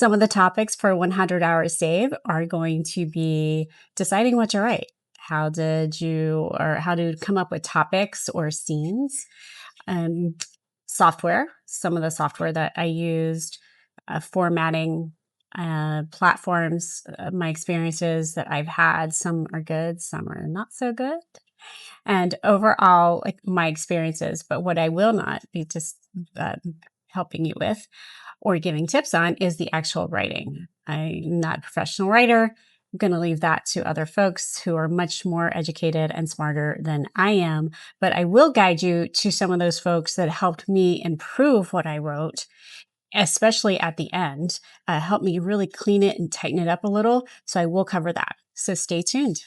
Some of the topics for 100 Hours Save are going to be deciding what to write. How to come up with topics or scenes. Um, Software, some of the software that I used, formatting, platforms, my experiences that I've had. Some are good, some are not so good. And overall, like my experiences, but what I will not be just uh, helping you with or giving tips on is the actual writing. I'm not a professional writer. I'm going to leave that to other folks who are much more educated and smarter than I am. But I will guide you to some of those folks that helped me improve what I wrote, especially at the end, help me really clean it and tighten it up a little. So I will cover that. So stay tuned.